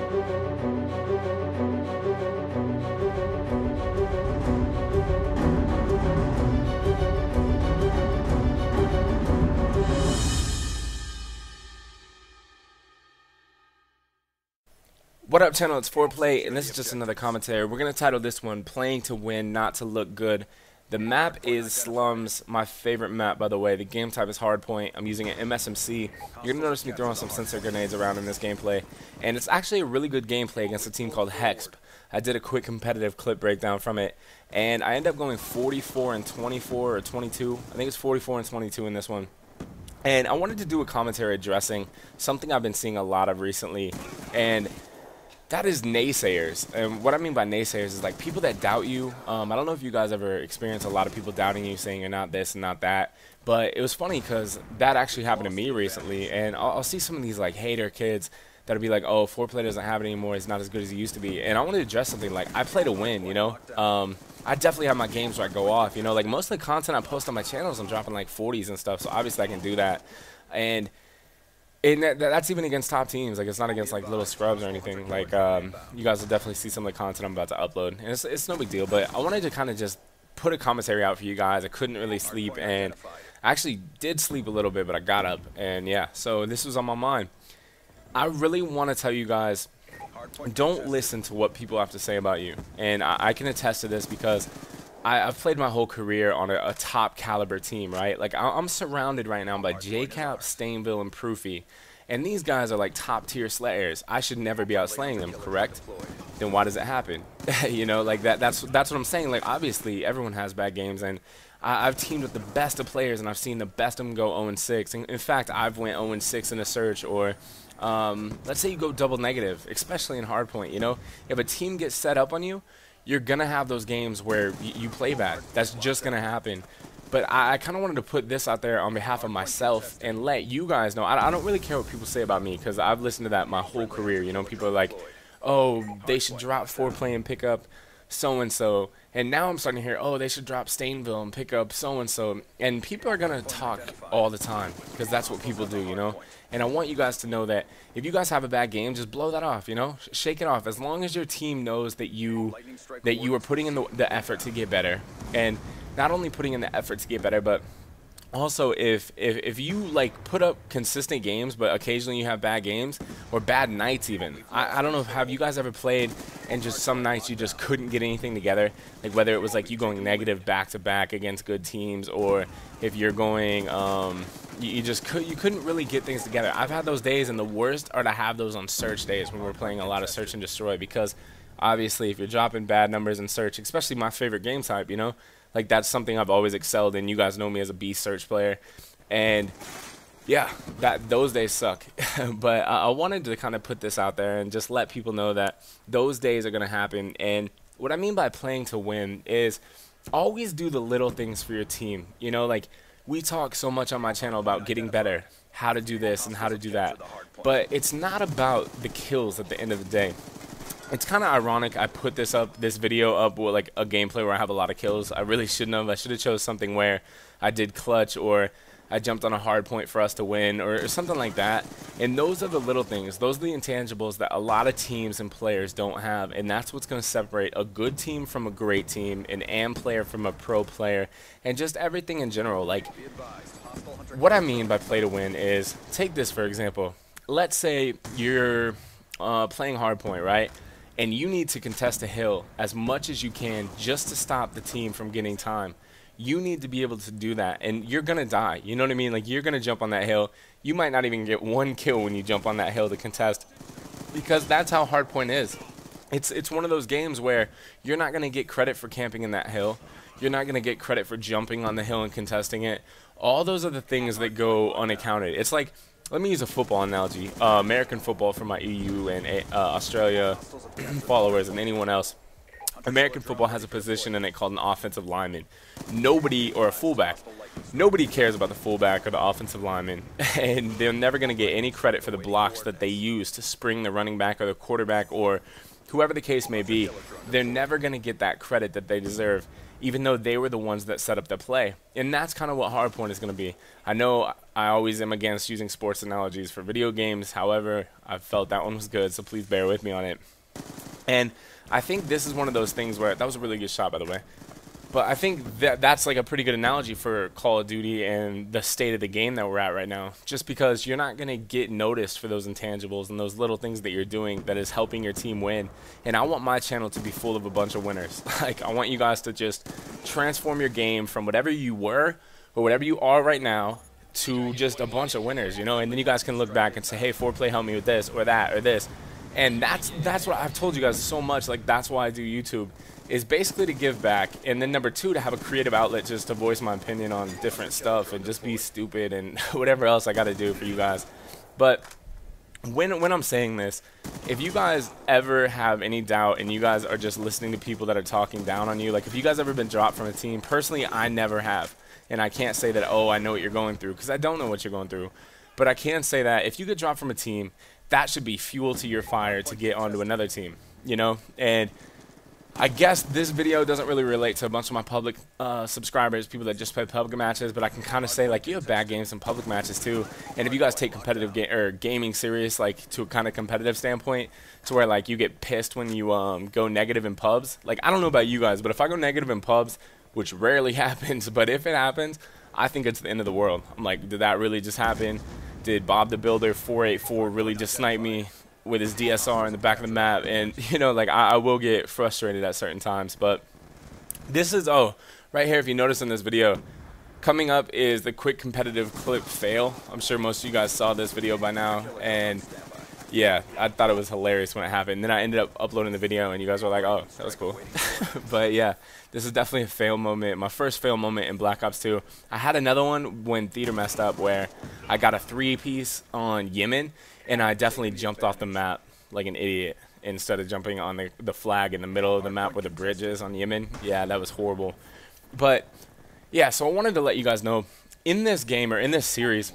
What up, channel? It's Foreplayy, and this is just another commentary. We're going to title this one, Playing to Win, Not to Look Good. The map is Slums, my favorite map, by the way. The game type is HardPoint. I'm using an MSMC. You're going to notice me throwing some sensor grenades around in this gameplay. And it's actually a really good gameplay against a team called HeXp. I did a quick competitive clip breakdown from it, and I ended up going 44 and 24 or 22. I think it's 44 and 22 in this one. And I wanted to do a commentary addressing something I've been seeing a lot of recently, and that is naysayers. And what I mean by naysayers is like people that doubt you. I don't know if you guys ever experience a lot of people doubting you, saying you're not this and not that. But it was funny because that actually happened to me recently. And I'll see some of these like hater kids that'll be like, oh, Foreplayy doesn't have it anymore. It's not as good as it used to be. And I want to address something like I play to win, you know. I definitely have my games where I go off, you know. Like most of the content I post on my channels, I'm dropping like 40s and stuff. So obviously I can do that. And that's even against top teams. Like it's not against like little scrubs or anything. Like you guys will definitely see some of the content I'm about to upload, and it's no big deal. But I wanted to kind of just put a commentary out for you guys. I couldn't really sleep, and I actually did sleep a little bit, but I got up, and yeah. So this was on my mind. I really want to tell you guys, don't listen to what people have to say about you, and I can attest to this because I've played my whole career on a top caliber team, right? Like I'm surrounded right now by JCap, Stainville, and Proofy, and these guys are like top tier slayers. I should never be out slaying them, correct? Then why does it happen? You know, like that's what I'm saying. Like obviously everyone has bad games, and I've teamed with the best of players, and I've seen the best of them go 0-6. In fact, I've went 0-6 in a search, or let's say you go double negative, especially in HardPoint. You know, if a team gets set up on you, you're going to have those games where you play bad. That's just going to happen. But I kind of wanted to put this out there on behalf of myself and let you guys know. I don't really care what people say about me because I've listened to that my whole career. You know, people are like, oh, they should drop Foreplayy and pick up so-and-so. And now I'm starting to hear, oh, they should drop Stainville and pick up so-and-so. And people are going to talk all the time because that's what people do, you know. And I want you guys to know that if you guys have a bad game, just blow that off, you know. Shake it off. As long as your team knows that you are putting in the effort to get better. And not only putting in the effort to get better, but also if you like put up consistent games but occasionally you have bad games or bad nights even. I don't know, have you guys ever played and just some nights you just couldn't get anything together, like whether it was like you going negative back to back against good teams, or if you're going you couldn't really get things together. I've had those days, and the worst are to have those on search days when we're playing a lot of search and destroy, because obviously if you're dropping bad numbers in search, especially my favorite game type, you know, like that's something I've always excelled in. You guys know me as a beast search player, and yeah, those days suck. But I wanted to kind of put this out there and just let people know that those days are going to happen. And what I mean by playing to win is always do the little things for your team. You know, like we talk so much on my channel about getting better, how to do this and how to do that, but it's not about the kills at the end of the day. It's kind of ironic I put this video up with like a gameplay where I have a lot of kills. I really shouldn't have. I should have chose something where I did clutch, or I jumped on a hard point for us to win, or something like that. And those are the little things. Those are the intangibles that a lot of teams and players don't have, and that's what's going to separate a good team from a great team, an AM player from a pro player, and just everything in general. Like, what I mean by play to win is, take this for example. Let's say you're playing hardpoint, right? And you need to contest a hill as much as you can just to stop the team from getting time. You need to be able to do that, and you're going to die. You know what I mean? Like, you're going to jump on that hill. You might not even get one kill when you jump on that hill to contest, because that's how hardpoint is. It's one of those games where you're not going to get credit for camping in that hill. You're not going to get credit for jumping on the hill and contesting it. All those are the things that go unaccounted. It's like, let me use a football analogy. American football for my EU and Australia followers and anyone else. American football has a position in it called an offensive lineman. Nobody, or a fullback, nobody cares about the fullback or the offensive lineman, and they're never going to get any credit for the blocks that they use to spring the running back or the quarterback, or whoever the case may be, they're never going to get that credit that they deserve, even though they were the ones that set up the play. And that's kind of what HardPoint is going to be. I know I always am against using sports analogies for video games. However, I felt that one was good, so please bear with me on it. And I think this is one of those things where, that was a really good shot, by the way. But I think that's like a pretty good analogy for Call of Duty and the state of the game that we're at right now. Just because you're not going to get noticed for those intangibles and those little things that you're doing that is helping your team win. And I want my channel to be full of a bunch of winners. Like, I want you guys to just transform your game from whatever you were or whatever you are right now to just a bunch of winners, you know? And then you guys can look back and say, hey, Foreplayy helped me with this or that or this. And that's what I've told you guys so much. Like, that's why I do YouTube, is basically to give back, and then number two, to have a creative outlet just to voice my opinion on different stuff and just be stupid and whatever else I got to do for you guys. But when I'm saying this, if you guys ever have any doubt and you guys are just listening to people that are talking down on you, like if you guys ever been dropped from a team, personally I never have, and I can't say that, oh, I know what you're going through, because I don't know what you're going through. But I can say that if you get dropped from a team, that should be fuel to your fire to get onto another team, you know? And I guess this video doesn't really relate to a bunch of my public subscribers, people that just play public matches, but I can kind of say, like, you have bad games in public matches too. And if you guys take competitive gaming serious, like to a kind of competitive standpoint, to where like you get pissed when you go negative in pubs. Like, I don't know about you guys, but if I go negative in pubs, which rarely happens, but if it happens, I think it's the end of the world. I'm like, did that really just happen? Did Bob the Builder 484 really just snipe me with his DSR in the back of the map? And, you know, like, I will get frustrated at certain times. But this is, oh, right here, if you notice in this video, coming up is the quick competitive clip fail. I'm sure most of you guys saw this video by now. And, yeah, I thought it was hilarious when it happened. And then I ended up uploading the video, and you guys were like, oh, that was cool. But, yeah, this is definitely a fail moment. My first fail moment in Black Ops 2. I had another one when Theater messed up where I got a 3-piece on Yemen, and I definitely jumped off the map like an idiot instead of jumping on the flag in the middle of the map where the bridge is on Yemen. Yeah, that was horrible. But, yeah, so I wanted to let you guys know, in this game, or in this series,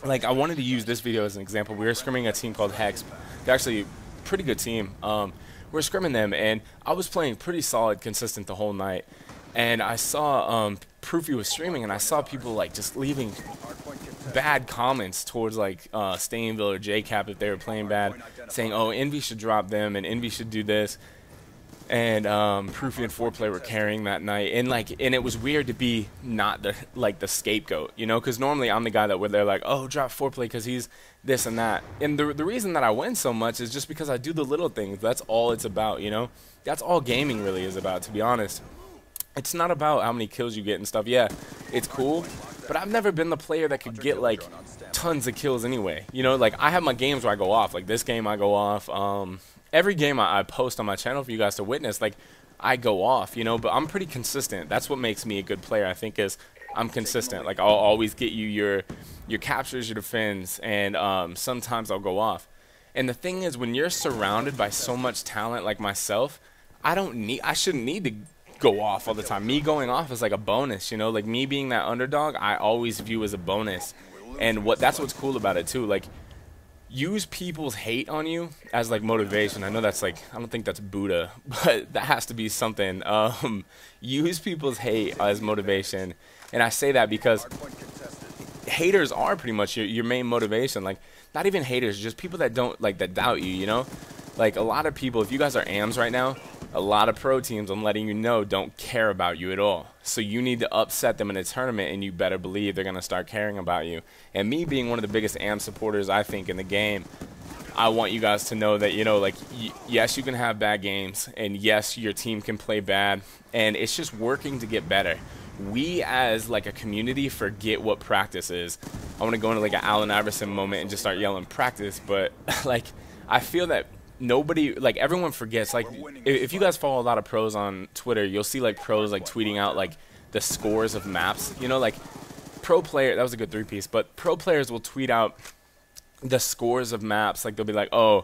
like, I wanted to use this video as an example. We were scrimming a team called HeXp. They're actually a pretty good team. We're scrimming them, and I was playing pretty solid, consistent the whole night. And I saw Proofy was streaming, and I saw people, like, just leaving bad comments towards, like, Stainville or JCap if they were playing bad, saying, oh, Envy should drop them, and Envy should do this. And Proofy and Foreplayy were carrying that night, and it was weird to be not the scapegoat, you know, because normally I'm the guy that they're like, oh, drop Foreplayy because he's this and that. And the reason that I win so much is just because I do the little things. That's all it's about, you know. That's all gaming really is about, to be honest. It's not about how many kills you get and stuff. Yeah, it's cool, but I've never been the player that could get like tons of kills anyway. You know, like I have my games where I go off. Like this game I go off. Every game I post on my channel for you guys to witness, like, I go off, you know, but I'm pretty consistent. That's what makes me a good player, I think, is I'm consistent. Like, I'll always get you your captures, your defends, and sometimes I'll go off. And the thing is, when you're surrounded by so much talent like myself, I shouldn't need to go off all the time. Me going off is like a bonus, you know, like me being that underdog, I always view as a bonus. And that's what's cool about it too. Like, use people's hate on you as like motivation. I know that's like, I don't think that's Buddha, but that has to be something. Use people's hate as motivation. And I say that because haters are pretty much your main motivation. Like, not even haters, just people that don't like, that doubt you, you know. Like, a lot of people, if you guys are AMs right now, a lot of pro teams, I'm letting you know, don't care about you at all. So you need to upset them in a tournament, and you better believe they're going to start caring about you. And me being one of the biggest AM supporters, I think, in the game, I want you guys to know that, you know, like, yes, you can have bad games, and yes, your team can play bad, and it's just working to get better. We, as, like, a community, forget what practice is. I want to go into, like, an Allen Iverson moment and just start yelling practice, but, like, I feel that nobody, like, everyone forgets. Like, if you guys follow a lot of pros on Twitter, you'll see like pros like tweeting out like the scores of maps, you know, like pro player, that was a good 3-piece, but pro players will tweet out the scores of maps. Like, they'll be like, oh,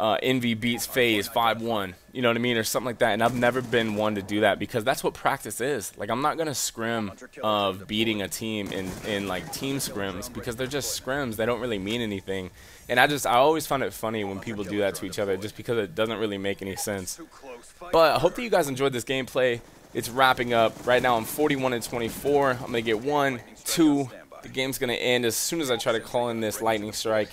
Envy beats FaZe 5-1, you know what I mean, or something like that. And I've never been one to do that because that's what practice is. Like, I'm not gonna scrim of beating a team in like team scrims because they're just scrims. They don't really mean anything. And I always find it funny when people do that to each other just because it doesn't really make any sense. But I hope that you guys enjoyed this gameplay. It's wrapping up right now. I'm 41-24. I'm gonna get 1, 2. The game's gonna end as soon as I try to call in this lightning strike.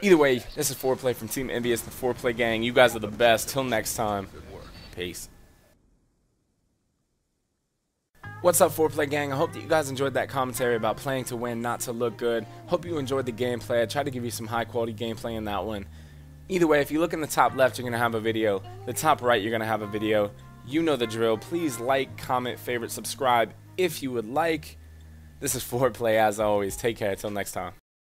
Either way, this is Foreplayy from Team Envious, the Foreplayy gang. You guys are the best. Till next time, peace. What's up, Foreplayy gang? I hope that you guys enjoyed that commentary about playing to win, not to look good. Hope you enjoyed the gameplay. I tried to give you some high quality gameplay in that one. Either way, if you look in the top left, you're going to have a video. The top right, you're going to have a video. You know the drill. Please like, comment, favorite, subscribe if you would like. This is Foreplayy as always. Take care. Till next time.